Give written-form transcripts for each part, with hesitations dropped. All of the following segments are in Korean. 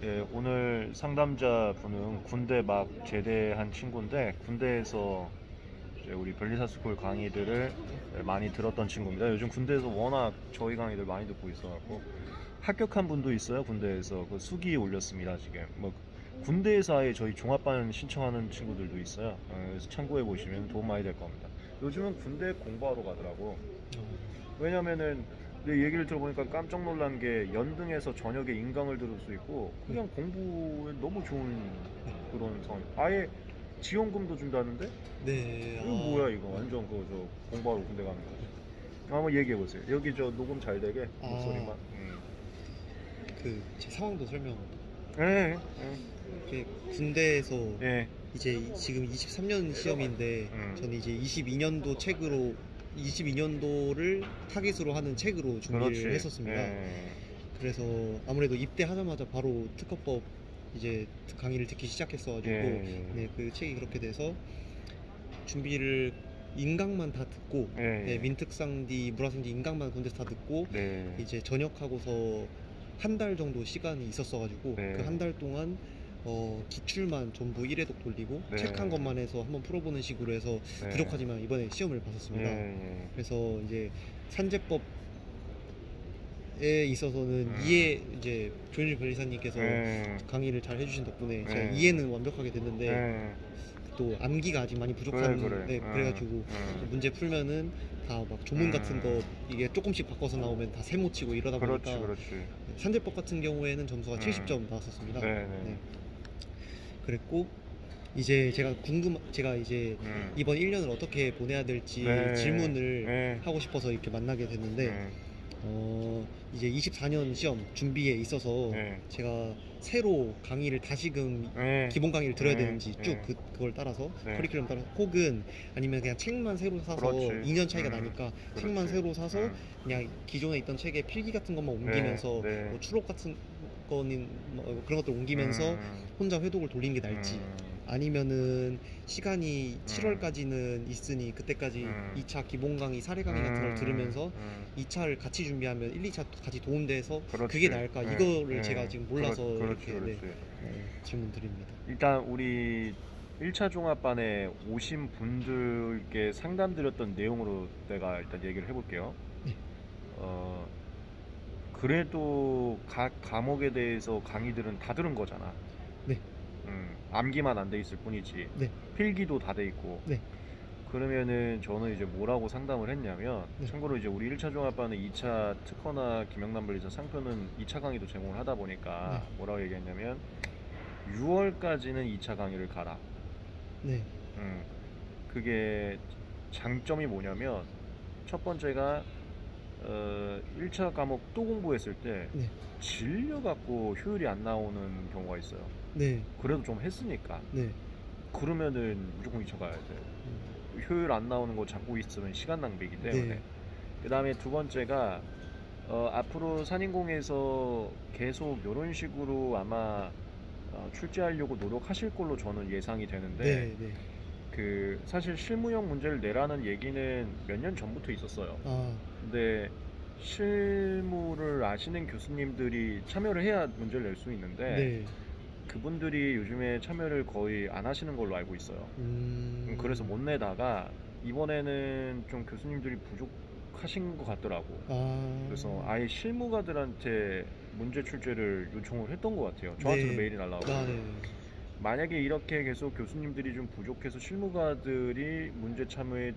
예, 오늘 상담자분은 군대 막 제대한 친구인데 군대에서 이제 우리 변리사스쿨 강의들을 많이 들었던 친구입니다. 요즘 군대에서 워낙 저희 강의들 많이 듣고 있어갖고 합격한 분도 있어요. 군대에서 그 수기 올렸습니다. 지금 뭐 군대에서 아예 저희 종합반 신청하는 친구들도 있어요. 그래서 참고해 보시면 도움 많이 될 겁니다. 요즘은 군대 공부하러 가더라고. 왜냐면은 내 얘기를 들어보니까 깜짝 놀란 게 연등에서 저녁에 인강을 들을 수 있고 그냥 공부에 너무 좋은 그런 상황. 아예 지원금도 준다는데? 네, 이거 뭐야 이거 완전 그저 공부하러 군대 가는 거지. 한번 얘기해 보세요. 여기 저 녹음 잘 되게 목소리만. 제 상황도 설명. 예, 이게 군대에서 예, 이제 지금 23년 시험인데 저는 이제 22년도 책으로 22년도를 타깃으로 하는 책으로 준비를 그렇지. 했었습니다. 예, 그래서 아무래도 입대하자마자 바로 특허법 이제 강의를 듣기 시작했어가지고 예, 네, 그 책이 그렇게 돼서 준비를 인강만 다 듣고 예, 네, 민특상디, 물화생디 인강만 군대에서 다 듣고 네, 이제 전역하고서 한 달 정도 시간이 있었어가지고 네. 그 한 달 동안 기출만 전부 1회독 돌리고 네. 책 한 것만 해서 한번 풀어보는 식으로 해서 네. 부족하지만 이번에 시험을 봤었습니다. 예, 그래서 이제 산재법에 있어서는 이제 조현일 변리사님께서 예, 강의를 잘 해주신 덕분에 네. 제가 이해는 완벽하게 됐는데 예. 또 암기가 아직 많이 부족한 그래. 네, 그래가지고 문제 풀면은 다 막 조문 같은 거 이게 조금씩 바꿔서 나오면 다 세모 치고 이러다 보니까 그렇지. 산재법 같은 경우에는 점수가 음. 70점 나왔었습니다. 네. 그랬고 이제 제가 이제 이번 1년을 어떻게 보내야 될지 네. 질문을 네. 하고 싶어서 이렇게 만나게 됐는데 이제 24년 시험 준비에 있어서 네. 제가 새로 강의를 다시금 네. 기본 강의를 들어야 네. 되는지 쭉 그걸 따라서 네. 커리큘럼 따라서 혹은 아니면 그냥 책만 새로 사서 그렇지. 2년 차이가 나니까 책만 그렇지. 새로 사서 그냥 기존에 있던 책에 필기 같은 것만 옮기면서 네. 뭐 추록 같은 거는 뭐 그런 것들 옮기면서 혼자 회독을 돌리는 게 나을지 아니면은 시간이 7월까지는 있으니 그때까지 2차 기본 강의, 사례 강의 같은 걸 들으면서 2차를 같이 준비하면 1, 2차 같이 도움돼서 그렇지. 그게 나을까? 이거를 네. 제가 지금 몰라서 그렇지. 이렇게 질문 드립니다. 일단 우리 1차 종합반에 오신 분들께 상담드렸던 내용으로 내가 일단 얘기를 해볼게요. 네. 그래도 각 과목에 대해서 강의들은 다 들은 거잖아. 네. 암기만 안 돼 있을 뿐이지. 네. 필기도 다 돼 있고. 네. 그러면은 저는 이제 뭐라고 상담을 했냐면, 네. 참고로 이제 우리 1차 종합반은 2차 특허나 김영란분리사 상표는 2차 강의도 제공을 하다 보니까 뭐라고 얘기했냐면 6월까지는 2차 강의를 가라. 네. 그게 장점이 뭐냐면 첫 번째가 1차 과목 또 공부했을 때 네. 질려갖고 효율이 안 나오는 경우가 있어요. 네. 그래도 좀 했으니까. 네. 그러면은 무조건 2차 가야 돼. 효율 안 나오는 거 잡고 있으면 시간 낭비이기 때문에. 네. 그 다음에 두 번째가 앞으로 산인공에서 계속 이런 식으로 아마 출제하려고 노력하실 걸로 저는 예상이 되는데 네. 네. 그 사실 실무형 문제를 내라는 얘기는 몇 년 전부터 있었어요. 근데 실무를 아시는 교수님들이 참여를 해야 문제를 낼 수 있는데 네. 그분들이 요즘에 참여를 거의 안 하시는 걸로 알고 있어요. 그래서 못 내다가 이번에는 좀 교수님들이 부족하신 것 같더라고. 그래서 아예 실무가들한테 문제 출제를 요청을 했던 것 같아요. 저한테도 네. 메일이 날라오고. 네. 만약에 이렇게 계속 교수님들이 좀 부족해서 실무가들이 문제 참여에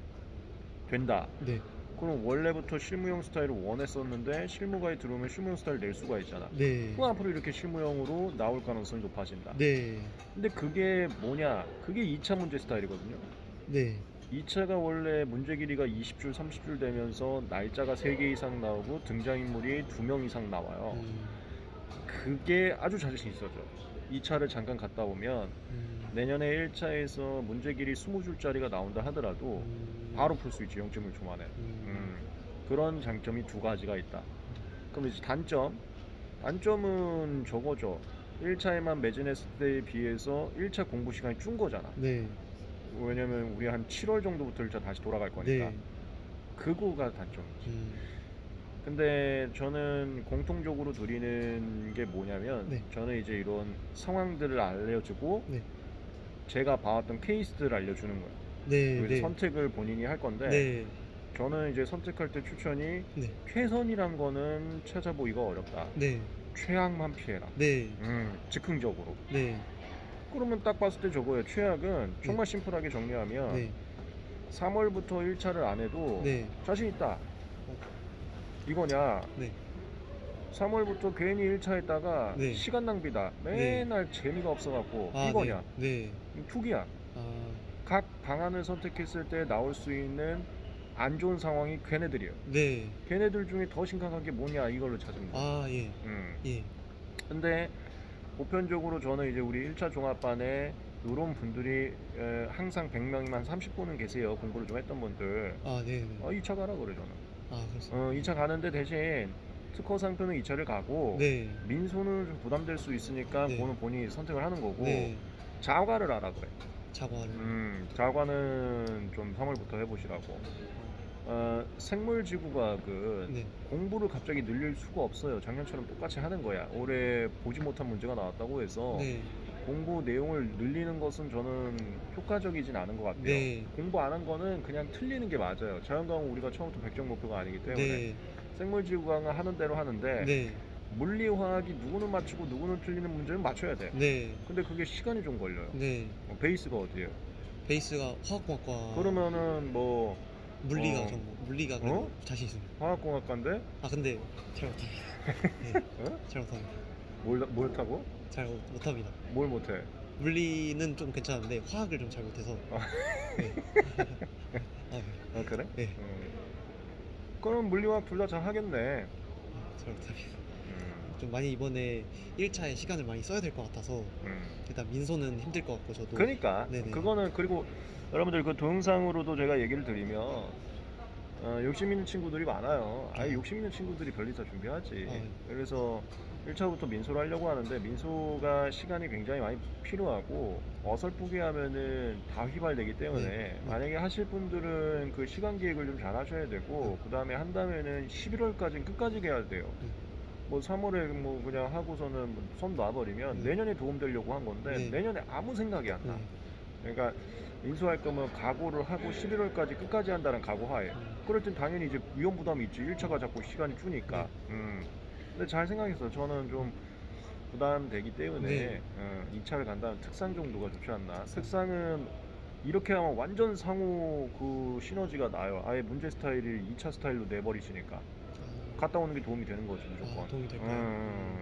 된다. 네. 그럼 원래부터 실무형 스타일을 원했었는데 실무가에 들어오면 실무형 스타일 낼 수가 있잖아. 네. 그럼 앞으로 이렇게 실무형으로 나올 가능성이 높아진다. 네. 근데 그게 뭐냐? 그게 2차 문제 스타일이거든요. 네. 2차가 원래 문제 길이가 20줄, 30줄 되면서 날짜가 3개 이상 나오고 등장인물이 2명 이상 나와요. 그게 아주 자신 있어져. 2차를 잠깐 갔다 오면 내년에 1차에서 문제 길이 20줄짜리가 나온다 하더라도 바로 풀 수 있지. 0.1초 만에. 그런 장점이 두 가지가 있다. 그럼 이제 단점은 저거죠. 1차에만 매진했을 때에 비해서 1차 공부 시간이 준 거잖아. 네. 왜냐면 우리 한 7월 정도부터 1차 다시 돌아갈 거니까. 네. 그거가 단점이지. 근데 저는 공통적으로 드리는 게 뭐냐면 네. 저는 이제 이런 상황들을 알려주고 네. 제가 봐왔던 케이스들을 알려주는 거예요. 네. 그래서 네. 선택을 본인이 할 건데 네. 저는 이제 선택할 때 추천이 네. 최선이란 거는 찾아보기가 어렵다. 네. 최악만 피해라. 네. 즉흥적으로. 네. 그러면 딱 봤을 때 저거예요. 최악은 정말 심플하게 정리하면 네. 3월부터 1차를 안 해도 네. 자신 있다. 이거냐? 네. 3월부터 괜히 1차 했다가 네. 시간 낭비다. 맨날 재미가 없어갖고 아, 이거냐? 네. 투기야. 아, 각 방안을 선택했을 때 나올 수 있는 안 좋은 상황이 걔네들이에요. 네. 걔네들 중에 더 심각한 게 뭐냐 이걸로 찾으면 돼요. 아, 예. 예. 근데 보편적으로 저는 이제 우리 1차 종합반에 이런 분들이 항상 100명이면 30분은 계세요. 공부를 좀 했던 분들. 아, 네. 네. 2차 가라 그래 저는. 아, 그렇습니다. 2차 가는데 대신 특허 상표는 2차를 가고 네. 민소는 좀 부담될 수 있으니까 네. 그거는 본인이 선택을 하는 거고 네. 자과를 하라 그래. 자과를. 자과는 좀 3월부터 해보시라고. 생물지구과학은 네. 공부를 갑자기 늘릴 수가 없어요. 작년처럼 똑같이 하는 거야. 올해 보지 못한 문제가 나왔다고 해서 네. 공부 내용을 늘리는 것은 저는 효과적이진 않은 것 같아요. 네. 공부 안 한 거는 그냥 틀리는 게 맞아요. 자연과학은 우리가 처음부터 100점 목표가 아니기 때문에 네. 생물지구과학은 하는 대로 하는데 네. 물리화학이 누구는 맞추고 누구는 틀리는 문제는 맞춰야 돼. 네. 근데 그게 시간이 좀 걸려요. 네. 베이스가 어디예요? 베이스가 화학공학과. 그러면은 뭐 물리가 전공. 물리가 그래도 어? 자신 있습니다. 화학공학과인데 아, 근데 잘 못합니다. 네. 어? 잘 못합니다. 뭘 타고? 잘 못합니다. 뭘 못해? 물리는 좀 괜찮은데 화학을 좀 잘 못해서. 네. 아, 네. 그래? 네. 그럼 물리화학 둘 다 잘 하겠네. 잘 못합니다. 음, 좀 많이 이번에 1차에 시간을 많이 써야 될 것 같아서 음. 일단 민소는 힘들 것 같고 저도. 그러니까 네네. 그거는 그리고 여러분들 그 동영상으로도 제가 얘기를 드리면 욕심 있는 친구들이 많아요. 아예 욕심 있는 친구들이 별리사 준비하지. 아. 그래서 1차부터 민소를 하려고 하는데 민소가 시간이 굉장히 많이 필요하고 어설프게 하면은 다 휘발되기 때문에 네. 만약에 하실 분들은 그 시간 계획을 좀 잘 하셔야 되고 그 다음에 한다면은 11월까지는 끝까지 해야 돼요. 뭐 3월에 뭐 그냥 하고서는 손 놔버리면 네. 내년에 도움되려고 한 건데 네. 내년에 아무 생각이 안 나. 네. 그러니까 인수할 거면 각오를 하고 11월까지 끝까지 한다는 각오하에. 그럴 땐 당연히 이제 위험 부담이 있지. 1차가 자꾸 시간이 주니까. 근데 잘 생각했어. 저는 좀 부담되기 때문에 네. 2차를 간다면 특상 정도가 좋지 않나. 특상은 이렇게 하면 완전 상호 그 시너지가 나요. 아예 문제 스타일을 2차 스타일로 내버리시니까. 갔다 오는 게 도움이 되는 거지 무조건. 도움이 될까요?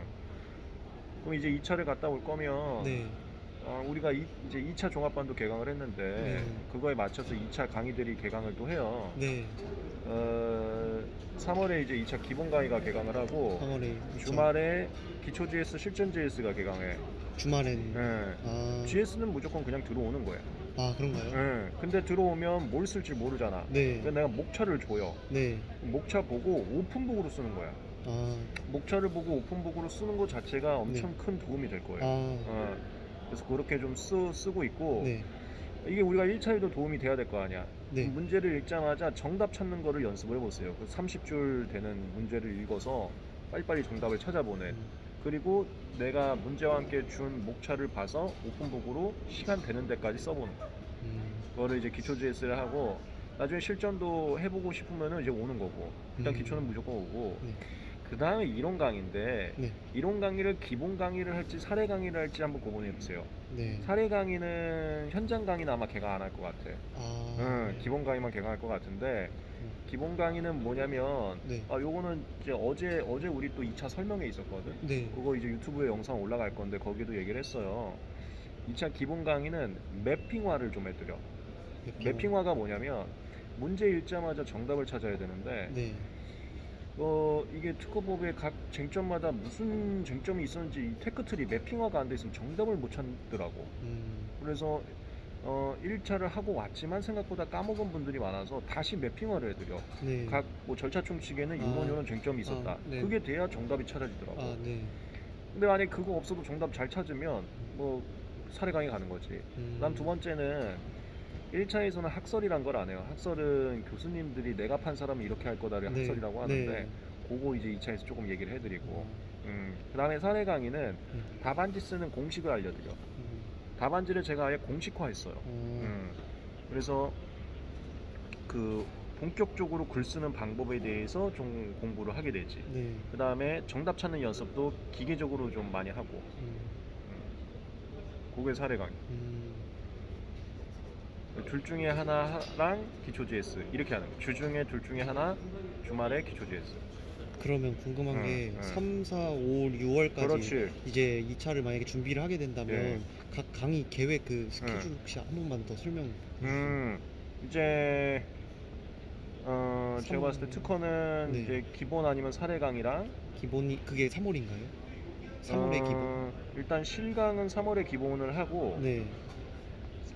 그럼 이제 2차를 갔다 올 거면 네. 우리가 이제 2차 종합반도 개강을 했는데 네. 그거에 맞춰서 2차 강의들이 개강을 또 해요. 네. 3월에 이제 2차 기본 강의가 개강을 하고 3월에 주말에 기초 GS 실전 GS가 개강해. 주말엔. 네. GS는 무조건 그냥 들어오는 거야. 아, 그런가요? 네. 근데 들어오면 뭘 쓸지 모르잖아. 네. 그래서 내가 목차를 줘요. 네. 목차 보고 오픈북으로 쓰는 거야. 목차를 보고 오픈북으로 쓰는 것 자체가 엄청 큰 도움이 될 거예요. 그래서 그렇게 좀 쓰고 있고 네. 이게 우리가 1차에도 도움이 돼야 될 거 아니야. 네. 문제를 읽자마자 정답 찾는 거를 연습을 해보세요. 그 30줄 되는 문제를 읽어서 빨리빨리 정답을 찾아보는. 그리고 내가 문제와 함께 준 목차를 봐서 오픈북으로 시간 되는 데까지 써보는. 그거를 이제 기초 GS를 하고 나중에 실전도 해보고 싶으면은 이제 오는 거고. 일단 기초는 무조건 오고. 그 다음에 이론 강의인데 네. 이론 강의를 기본 강의를 할지 사례 강의를 할지 한번 고민해 보세요. 네. 사례 강의는 현장 강의는 아마 개강 안 할 것 같아. 네. 기본 강의만 개강할 것 같은데 기본 강의는 뭐냐면 네. 요거는 이제 어제 우리 또 2차 설명회 있었거든. 네. 그거 이제 유튜브에 영상 올라갈 건데 거기도 얘기를 했어요. 2차 기본 강의는 매핑화를 좀 해드려. 매핑화가 뭐냐면 문제 읽자마자 정답을 찾아야 되는데 네. 이게 특허법의 각 쟁점마다 무슨 쟁점이 있었는지 이 테크트리 매핑화가 안 돼 있으면 정답을 못 찾더라고. 그래서 1차를 하고 왔지만 생각보다 까먹은 분들이 많아서 다시 매핑화를 해드려. 네. 각 뭐 절차 총칙에는 요런 쟁점이 있었다. 네. 그게 돼야 정답이 찾아지더라고. 네. 근데 만약에 그거 없어도 정답 잘 찾으면 뭐 사례 강의 가는 거지. 그다음 두 번째는 1차에서는 학설이란 걸 안 해요. 학설은 교수님들이 내가 판 사람이 이렇게 할 거다를 네. 학설이라고 하는데 네. 그거 이제 2차에서 조금 얘기를 해드리고, 그다음에 사례 강의는 답안지 쓰는 공식을 알려드려. 답안지를 제가 아예 공식화했어요. 그래서 그 본격적으로 글 쓰는 방법에 대해서 좀 공부를 하게 되지. 네. 그 다음에 정답 찾는 연습도 기계적으로 좀 많이 하고. 그게 사례 강의. 둘 중에 하나랑 기초 GS 이렇게 하는 거. 주 중에 둘 중에 하나, 주말에 기초 GS. 그러면 궁금한 게 3, 4, 5, 6월까지 그렇지. 이제 2차를 만약에 준비를 하게 된다면 네. 각 강의 계획 그 스케줄 혹시 한 번만 더 설명. 이제 제가 봤을 때 삼- 특허는 네. 이제 기본 아니면 사례 강의랑 기본이 그게 3월인가요? 3월에 기본. 일단 실강은 3월에 기본을 하고 네.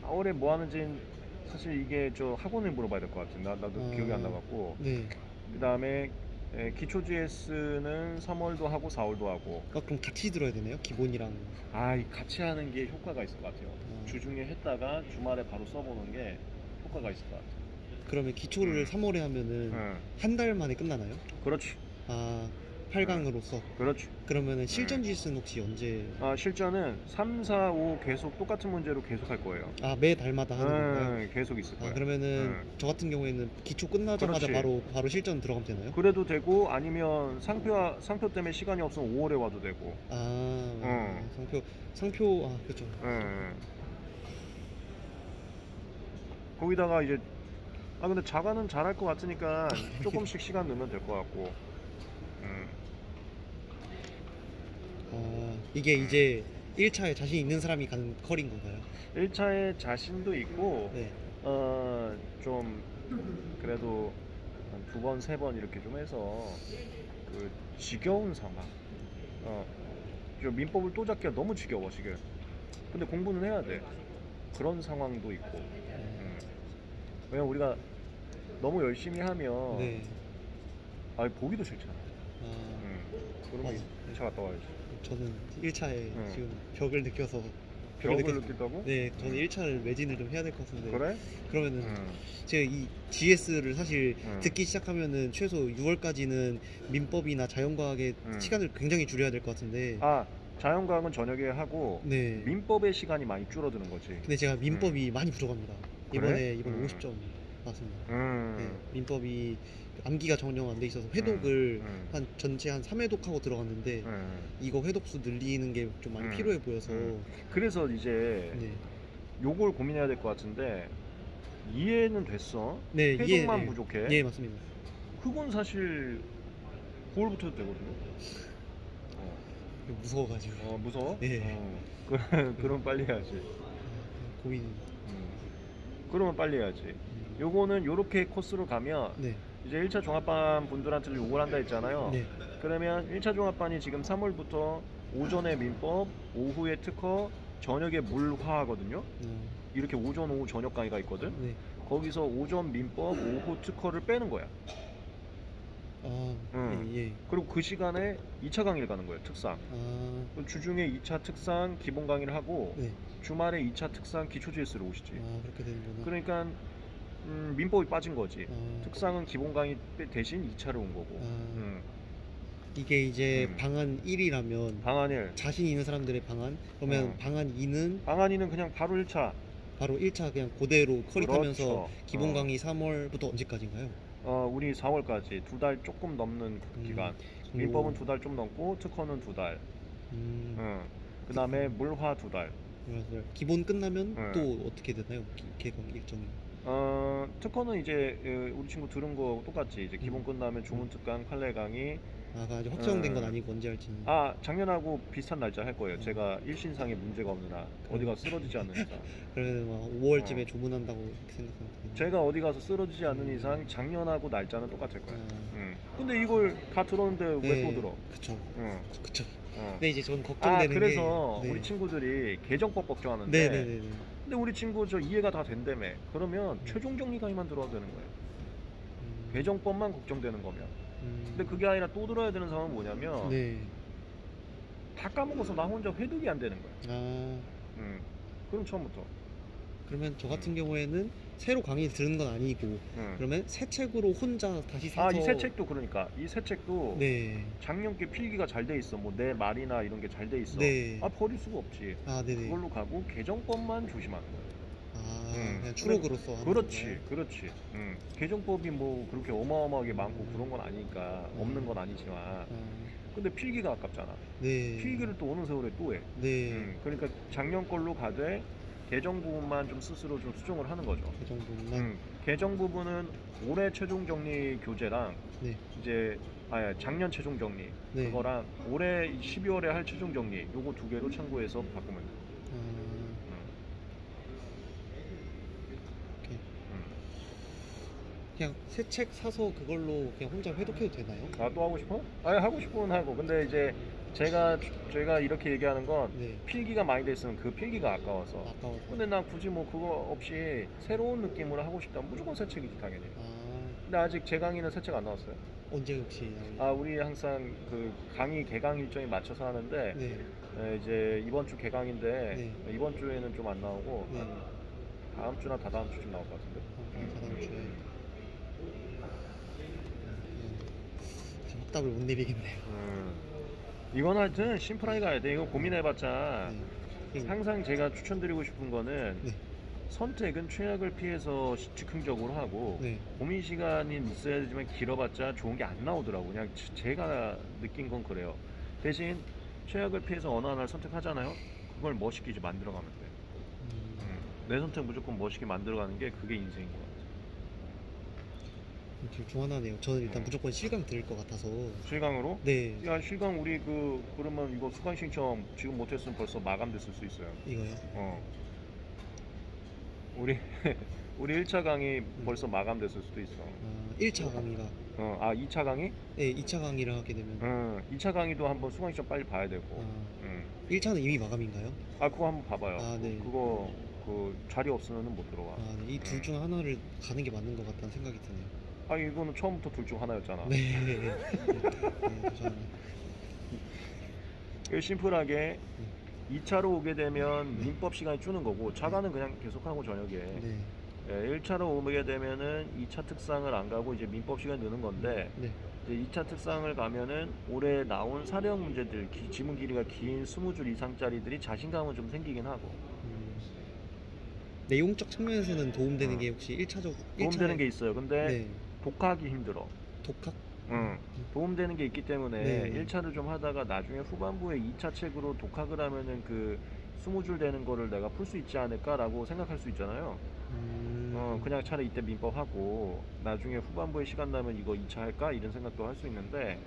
4월에 뭐 하는지는 사실 이게 저 학원을 물어봐야 될 것 같아. 나도 기억이 안 나갖고. 네. 그 다음에 기초 GS는 3월도 하고 4월도 하고. 아, 그럼 같이 들어야 되나요? 기본이랑. 이 같이 하는 게 효과가 있을 것 같아요. 주중에 했다가 주말에 바로 써보는 게 효과가 있을 것 같아요. 그러면 기초를 3월에 하면은 한 달 만에 끝나나요? 그렇지. 8강으로서. 그렇지. 그러면은 실전 GS는 혹시 언제? 실전은 3, 4, 5 계속 똑같은 문제로 계속 할 거예요. 매 달마다 하는 건가요? 계속 있을 거예요. 그러면은 저 같은 경우에는 기초 끝나자마자 그렇지. 바로 실전 들어가면 되나요? 그래도 되고 아니면 상표 때문에 시간이 없으면 5월에 와도 되고. 상표 그렇죠. 거기다가 이제 근데 자가는 잘할 것 같으니까 조금씩 시간 넣으면 될 것 같고. 이게 이제 1차에 자신 있는 사람이 가는 컬인 건가요? 1차에 자신도 있고 네. 좀 그래도 한 2번, 3번 이렇게 좀 해서 그 지겨운 상황. 좀 민법을 또 잡기가 너무 지겨워 지금. 근데 공부는 해야 돼. 그런 상황도 있고. 왜냐면 우리가 너무 열심히 하면 네. 보기도 싫잖아. 그러면 맞아. 2차 갔다 와야지. 저는 1차에 지금 벽을 느껴서 벽을 느낀다고? 네, 저는 1차를 매진을 좀 해야 될 것 같은데. 그래? 그러면은 제가 이 GS를 사실 듣기 시작하면은 최소 6월까지는 민법이나 자연과학의 시간을 굉장히 줄여야 될 것 같은데. 자연과학은 저녁에 하고 네. 민법의 시간이 많이 줄어드는 거지. 근데 제가 민법이 많이 부족합니다. 그래? 이번에 50점 나왔습니다. 네, 민법이 암기가 전혀 안 돼 있어서 회독을 전체 한 3회독하고 들어갔는데 이거 회독수 늘리는 게 좀 많이 필요해 보여서. 그래서 이제 네. 요걸 고민해야 될 것 같은데 이해는 됐어. 네, 회독만 부족해. 예, 맞습니다. 그건 사실 9월부터 되거든요. 무서워가지고. 무서워? 네. 그럼 빨리 해야지. 고민. 그러면 빨리 해야지. 요거는 요렇게 코스로 가면 네. 이제 1차 종합반 분들한테 요걸 한다 했잖아요. 네. 그러면 1차 종합반이 지금 3월부터 오전에 민법, 오후에 특허, 저녁에 물화하거든요. 이렇게 오전, 오후, 저녁 강의가 있거든. 네. 거기서 오전 민법, 오후 특허를 빼는 거야. 예. 그리고 그 시간에 2차 강의를 가는 거예요. 특상. 주중에 2차 특상 기본 강의를 하고 네. 주말에 2차 특상 기초 GS를 오시지. 그렇게 되는구나. 그러니까 민법이 빠진 거지. 특상은 기본 강의 대신 2차를 온 거고. 이게 이제 방안 1이라면 방안 1. 자신 있는 사람들의 방안. 그러면 방안 2는 방안 2는 그냥 바로 1차. 바로 1차 그냥 그대로 커릭하면서 그렇죠. 기본 강의 3월부터 언제까지인가요? 우리 4월까지 2달 조금 넘는 기간. 민법은 2달 좀 넘고 특허는 2달. 그 다음에 물화 2달. 기본 끝나면 또 어떻게 되나요? 개강 일정이. 특허는 이제 우리 친구 들은 거 똑같지. 이제 기본 끝나면 조문 특강, 판례 강의. 아직 확정된 건 아니고 언제 할지는. 작년하고 비슷한 날짜 할 거예요. 제가 일신상에 문제가 없는 한, 어디가 쓰러지지 않는 이상. 그러면 막 5월쯤에 조문한다고 이렇게 생각하면. 제가 어디 가서 쓰러지지 않는 이상 작년하고 날짜는 똑같을 거예요. 근데 이걸 다 들었는데 왜 또 들어? 그쵸. 그쵸. 어. 근데 이제 저는 걱정되는 그래서 게. 우리 친구들이 개정법 걱정하는데. 네네네. 근데 우리 친구 저 이해가 다 된다며. 그러면 최종 정리 강의만 들어도 되는 거예요. 개정법만 걱정되는 거면. 근데 그게 아니라 또 들어야 되는 상황은 뭐냐면 네. 다 까먹어서 나 혼자 회독이 안 되는 거야. 그럼 처음부터. 그러면 저 같은 경우에는 새로 강의 들은 건 아니고 그러면 새 책으로 혼자 다시 사서 이 새 책도 그러니까 이 새 책도 네. 작년께 필기가 잘 돼 있어. 뭐 내 말이나 이런 게 잘 돼 있어. 네. 버릴 수가 없지. 아, 네네. 그걸로 가고 개정법만 조심하는 거야. 그냥 추록으로서 하는 그렇지, 건가요? 그렇지. 개정법이 뭐 그렇게 어마어마하게 많고 그런 건 아니니까 없는 건 아니지만, 아, 근데 필기가 아깝잖아. 네. 필기를 또 어느 세월에 또 해. 네. 그러니까 작년 걸로 가되 개정 부분만 좀 스스로 좀 수정을 하는 거죠. 그 정도만. 개정 부분은 올해 최종 정리 교재랑 네. 이제 작년 최종 정리 네. 그거랑 올해 12월에 할 최종 정리 요거 두 개로 참고해서 바꾸면 돼. 오케이. 그냥 새 책 사서 그걸로 그냥 혼자 회독해도 되나요? 또 하고 싶어? 하고 싶으면 하고. 근데 이제 제가 이렇게 얘기하는 건 네. 필기가 많이 돼 있으면 그 필기가 아까워서. 아까워서. 근데 난 굳이 뭐 그거 없이 새로운 느낌으로 하고 싶다면 무조건 새 책이지 당연히. 근데 아직 제 강의는 새 책 안 나왔어요. 언제 혹시 나오나요? 우리 항상 그 강의 개강 일정에 맞춰서 하는데 네. 이제 이번 주 개강인데 네. 이번 주에는 좀 안 나오고 네. 한 다음 주나 다다음 주쯤 나올 것 같은데. 다다음 주에. 지금 확답을 못 내리겠네요. 이건 하여튼 심플하게 가야 돼. 이거 고민해봤자 네. 항상 제가 추천드리고 싶은 거는 네. 선택은 최악을 피해서 즉흥적으로 하고 네. 고민 시간이 있어야 되지만 길어봤자 좋은 게 안 나오더라고. 그냥 제가 느낀 건 그래요. 대신 최악을 피해서 어느 하나를 선택하잖아요. 그걸 멋있게 이제 만들어가면 돼. 내 선택 무조건 멋있게 만들어가는 게 그게 인생인 것 같아. 둘 중 하나네요. 저는 일단 무조건 실강 들을 것 같아서. 실강으로? 네. 야, 실강 우리 그러면 이거 수강 신청 지금 못했으면 벌써 마감됐을 수 있어요. 이거요? 우리 1차 강의 벌써 마감됐을 수도 있어. 1차 강의가. 2차 강의? 네, 2차 강의를 하게 되면. 2차 강의도 한번 수강 신청 빨리 봐야 되고. 1차는 이미 마감인가요? 그거 한번 봐봐요. 네. 그거 자리 없으면 못 들어와. 이 둘 중 하나를 가는 게 맞는 것 같다는 생각이 드네요. 이거는 처음부터 둘 중 하나였잖아. 네. 심플하게 2차로 오게 되면 민법 시간이 주는 거고 차관은 그냥 계속하고 저녁에. 네. 1차로 오게 되면은 2차 특상을 안 가고 이제 민법 시간이 느는 건데 네. 이제 2차 특상을 가면은 올해 나온 사령 문제들 지문 길이가 긴 20줄 이상짜리들이 자신감은 좀 생기긴 하고. 내용적 측면에서는 도움되는 게 혹시 1차적 도움되는 게 있어요. 근데 네. 독학이 힘들어. 독학? 도움되는 게 있기 때문에 네. 1차를 좀 하다가 나중에 후반부에 2차 책으로 독학을 하면은 그 20줄 되는 거를 내가 풀 수 있지 않을까라고 생각할 수 있잖아요. 그냥 차라리 이때 민법 하고 나중에 후반부에 시간 나면 이거 2차 할까? 이런 생각도 할 수 있는데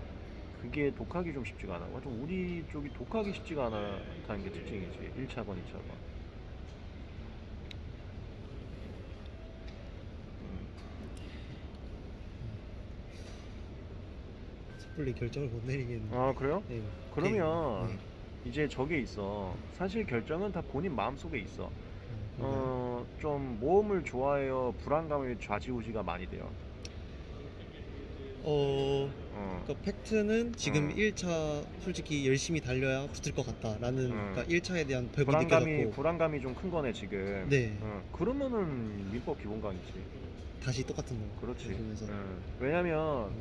그게 독학이 좀 쉽지가 않아. 좀 우리 쪽이 독학이 쉽지가 않다는 게 특징이지. 1차건 2차건. 섣불리 결정을 못 내리겠네요. 그래요? 네. 그러면 이제 저게 있어. 사실 결정은 다 본인 마음속에 있어. 좀 모험을 좋아해요? 불안감이 좌지우지가 많이 돼요? 그러니까 팩트는 지금 1차 솔직히 열심히 달려야 붙을 것 같다라는 그러니까 1차에 대한 벽이 느껴졌고 불안감이 좀 큰 거네 지금. 네. 그러면은 민법 기본 강의지. 다시 똑같은 거. 그렇지. 그러면서. 왜냐면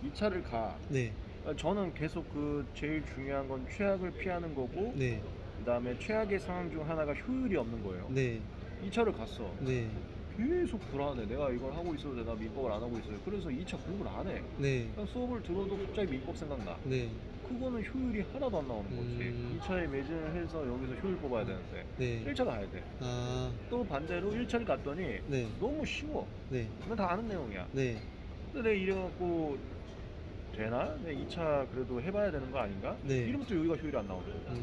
2차를 가. 네. 저는 계속 제일 중요한 건 최악을 피하는 거고 네. 그 다음에 최악의 상황 중 하나가 효율이 없는 거예요. 네. 2차를 갔어. 네. 계속 불안해. 내가 이걸 하고 있어도 내가 민법을 안 하고 있어요. 그래서 2차 공부를 안 해. 네. 그냥 수업을 들어도 갑자기 민법 생각나. 네. 그거는 효율이 하나도 안 나오는 거지. 2차에 매진을 해서 여기서 효율 뽑아야 되는데 네. 1차 가야 돼. 또 반대로 1차를 갔더니 네. 너무 쉬워. 네. 이건 다 아는 내용이야. 네. 근데 내가 이래갖고 되나? 내 2차 그래도 해봐야 되는 거 아닌가? 네. 이러면 또 여기가 효율이 안 나오는 거야.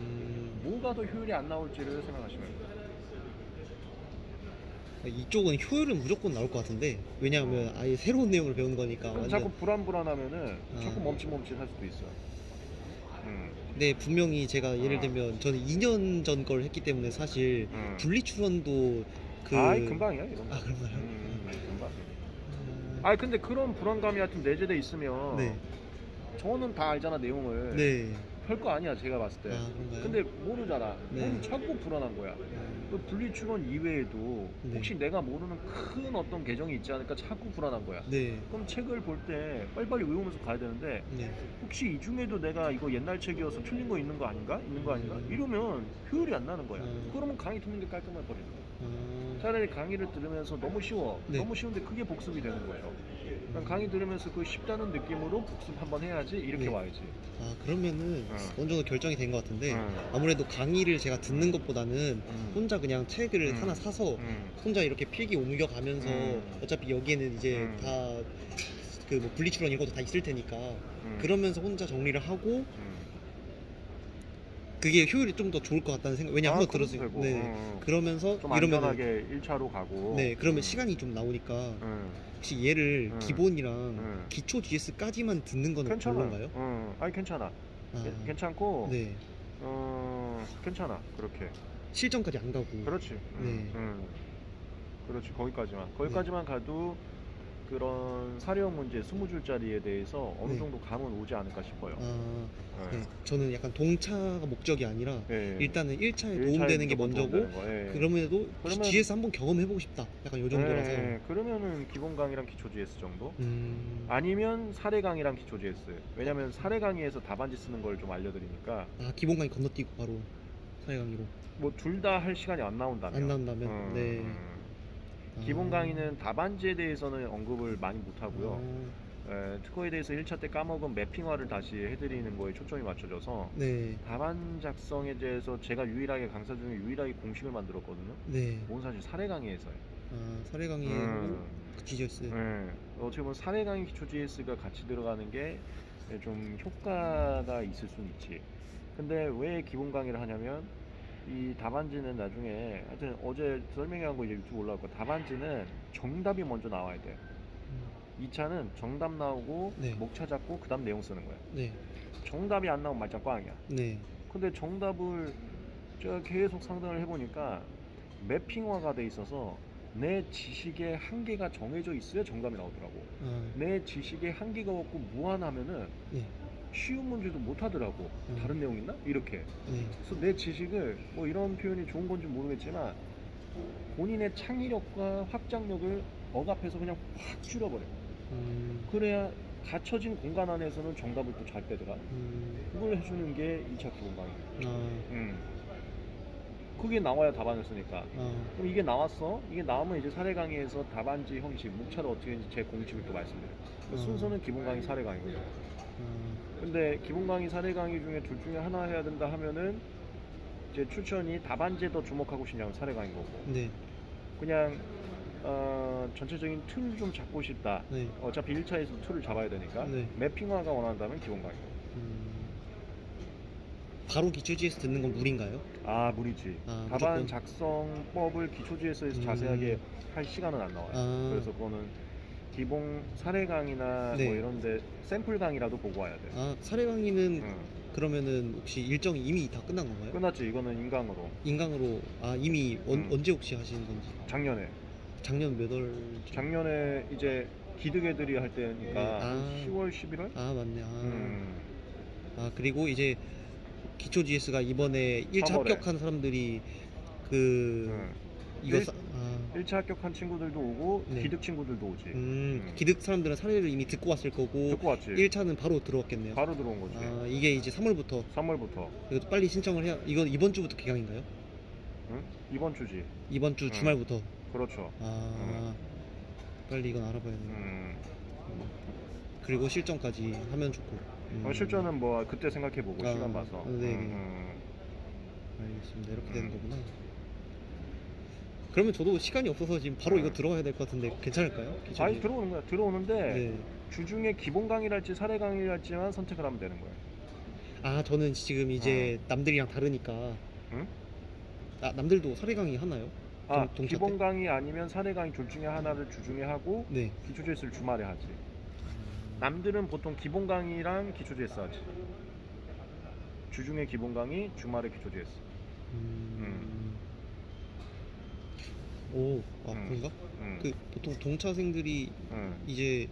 뭐가 더 효율이 안 나올지를 생각하시면 돼요. 이쪽은 효율은 무조건 나올 것 같은데 왜냐하면 아예 새로운 내용을 배우는 거니까 완전. 자꾸 불안하면은 자꾸 멈칫멈칫 할 수도 있어. 네, 분명히 제가 예를 들면 저는 2년 전 걸 했기 때문에 사실 분리출원도 금방이야 이런 거. 그런가요? 금방. 근데 그런 불안감이 하여튼 내재돼 있으면 네. 저는 다 알잖아 내용을. 네. 별거 아니야 제가 봤을 때. 아, 그런가요? 근데 모르잖아. 네. 몸이 자꾸 불안한 거야. 그 분리출원 이외에도 네. 혹시 내가 모르는 큰 어떤 계정이 있지 않을까 자꾸 불안한 거야. 네. 그럼 책을 볼 때 빨리빨리 외우면서 가야 되는데 네. 혹시 이 중에도 내가 이거 옛날 책이어서 틀린 거 있는 거 아닌가? 있는 거 아닌가? 이러면 효율이 안 나는 거야. 그러면 강의 듣는 게 깔끔해 버리는 거야. 차라리 강의를 들으면서 너무 쉬워. 네. 너무 쉬운데 그게 복습이 되는 거죠. 그럼 강의 들으면서 그 쉽다는 느낌으로 복습 한번 해야지 이렇게 네. 와야지. 아, 그러면은 어느 정도 결정이 된 것 같은데 응. 아무래도 강의를 제가 듣는 것보다는 응. 혼자 그냥 책을 응. 하나 사서 응. 혼자 이렇게 필기 옮겨가면서 어차피 여기에는 이제 응. 다 그 뭐 분리출원 이런 것도 다 있을 테니까 응. 그러면서 혼자 정리를 하고 응. 그게 효율이 좀 더 좋을 것 같다는 생각. 왜냐 한번 들었어요. 되고. 네. 좀 그러면서 이러면은 안전하게 1차로 가고. 네, 그러면 시간이 좀 나오니까 응. 혹시 얘를 기본이랑 응. 기초 GS까지만 듣는 거는 괜찮아. 별론가요? 아니 괜찮아. 아, 괜찮고. 네. 괜찮아. 그렇게. 실전까지 안 가고. 그렇지. 네. 그렇지. 거기까지만 가도 그런 사료형 문제 20줄짜리에 대해서 어느 네. 정도 감은 오지 않을까 싶어요. 아, 네. 네. 저는 약간 동차가 목적이 아니라 네. 일단은 1차에 일차에 도움되는 게 무조건 먼저고 도움되는 거, 예. 그러면도 그러면- GS 한번 경험해보고 싶다. 약간 요 정도라서. 네, 그러면은 기본 강의랑 기초 GS 정도? 음, 아니면 사례 강의랑 기초 GS. 왜냐면 사례 강의에서 답안지 쓰는 걸 좀 알려드리니까 아, 기본 강의 건너뛰고 바로 사회 강의로 뭐 둘 다 할 시간이 안 나온다면. 안 나온다면. 네. 기본 아. 강의는 답안지에 대해서는 언급을 많이 못 하고요. 특허에 대해서 1차 때 까먹은 매핑화를 다시 해드리는 거에 초점이 맞춰져서 네. 답안 작성에 대해서 제가 유일하게 강사 중에 유일하게 공식을 만들었거든요. 네. 그건 사실 사례 강의에서요. 아, 사례 강의하고 그 GS. 어떻게 보면 사례 강의 기초 GS가 같이 들어가는 게 좀 효과가 있을 수는 있지. 근데 왜 기본 강의를 하냐면 이 답안지는 나중에 하여튼 어제 설명한 거 이제 유튜브 올라올 거 답안지는 정답이 먼저 나와야 돼. 2차는 정답 나오고 네. 목차 잡고 그 다음 내용 쓰는 거야. 네. 정답이 안 나오면 말짱 꽝이야. 네. 근데 정답을 제가 계속 상담을 해보니까 매핑화가 돼 있어서 내 지식의 한계가 정해져 있어야 정답이 나오더라고. 아, 내 지식의 한계가 없고 무한하면은 네. 쉬운 문제도 못 하더라고. 다른 내용 있나? 이렇게. 네. 그래서 내 지식을 뭐 이런 표현이 좋은 건지 모르겠지만 본인의 창의력과 확장력을 억압해서 그냥 확 줄여버려. 그래야 갇혀진 공간 안에서는 정답을 또 잘 빼더라. 그걸 해주는 게 2차 기본 강의. 그게 나와야 답안을 쓰니까. 그럼 이게 나왔어? 이게 나오면 이제 사례 강의에서 답안지 형식, 목차를 어떻게 했는지 제 공식을 또 말씀드려요. 순서는 기본 강의, 사례 강의고요. 근데 기본 강의, 사례 강의 중에 둘 중에 하나 해야 된다 하면은 제 추천이 답안지에 더 주목하고 싶냐면 사례 강의인 거고. 네. 그냥 전체적인 틀을 좀 잡고 싶다. 네. 어차피 1차에서 틀을 잡아야 되니까. 네. 매핑화가 원한다면 기본 강의. 바로 기초 GS 듣는 건 무리인가요? 아, 무리지. 아, 답안 무조건? 작성법을 기초 GS에서 자세하게 할 시간은 안 나와요. 아. 그래서 그거는 기본 사례 강의나 네. 뭐 이런데 샘플 강의라도 보고 와야 돼. 아, 사례 강의는 그러면은 혹시 일정이 이미 다 끝난 건가요? 끝났지. 이거는 인강으로. 인강으로 이미 언제 혹시 하시는 건지? 작년에. 작년 몇 월? 작년에 이제 기득 애들이 할 때니까 네. 아. 10월, 11월? 아, 맞네. 음. 그리고 이제 기초 GS가 이번에 1차 3월에. 합격한 사람들이 이거 1차 합격한 친구들도 오고 네. 기득 친구들도 오지. 기득 사람들은 사례를 이미 듣고 왔을 거고 듣고 왔지. 1차는 바로 들어왔겠네요. 바로 들어온 거지. 이게 이제 3월부터 3월부터. 이것도 빨리 신청을 해야. 이건 이번 주부터 개강인가요? 응? 이번 주지. 이번 주 주말부터. 그렇죠. 빨리 이건 알아봐야겠네요. 그리고 실전까지 하면 좋고. 실전은 뭐 그때 생각해보고 시간 봐서. 네. 알겠습니다. 이렇게 되는 거구나. 그러면 저도 시간이 없어서 지금 바로 이거 들어가야 될 것 같은데 괜찮을까요? 아니, 들어오는 거야. 들어오는데 네. 주중에 기본 강의랄지 사례 강의랄지만 선택을 하면 되는 거야. 저는 지금 이제 남들이랑 다르니까. 응? 남들도 사례 강의 하나요? 동차 기본 때? 강의 아니면 사례 강의 둘 중에 하나를 주중에 하고 네. 기초 GS를 주말에 하지. 남들은 보통 기본 강의랑 기초 GS 하지. 주중에 기본 강의, 주말에 기초 GS. 그런가? 보통 동차생들이 이제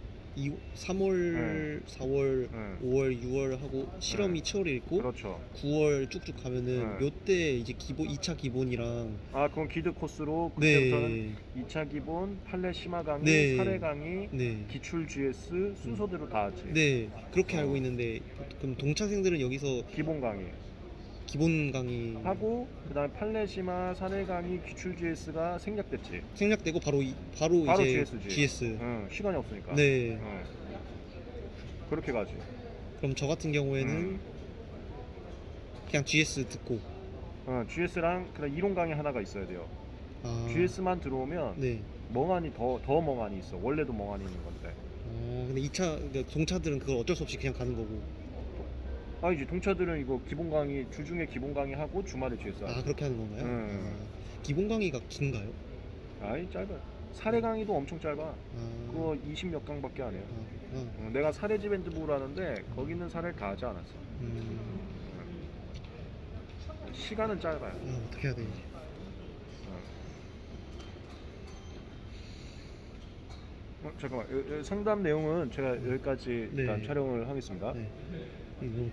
3월, 4월, 네. 5월, 6월 하고 실험이 네. 7월에 있고 그렇죠. 9월 쭉쭉 가면은 네. 몇 대 이제 기본 2차 기본이랑 그건 기드 코스로 그때부터는 네. 2차 기본, 판례 심화 강의, 네. 사례 강의, 네. 기출 GS 순서대로 다 하지. 네. 그렇게 어. 알고 있는데 그럼 동차생들은 여기서 기본 강의 기본 강의 하고 그다음에 판례 심화, 사례 강의, 기출 GS가 생략됐지. 생략되고 바로 바로 이제 GS지. GS. 응, 시간이 없으니까. 네. 응. 그렇게 가지. 그럼 저 같은 경우에는 음. 그냥 GS 듣고 GS랑 그다음 이론 강의 하나가 있어야 돼요. 아. GS만 들어오면 네. 멍하니 더 멍하니 있어. 원래도 멍하니 있는 건데. 근데 2차 그러니까 동차들은 그걸 어쩔 수 없이 그냥 가는 거고. 이제 동차들은 이거 기본 강의 주중에 기본 강의 하고 주말에 GS 하지. 그렇게 하는 건가요? 음. 기본 강의가 긴가요? 짧아. 사례 강의도 엄청 짧아. 그거 20몇 강밖에 안 해요. 내가 사례 지밴드부를 하는데 거기 있는 사례를 다 하지 않았어. 시간은 짧아요. 어떻게 해야 되지? 잠깐만. 상담 내용은 제가 여기까지 네. 일단 촬영을 하겠습니다. 네. 지금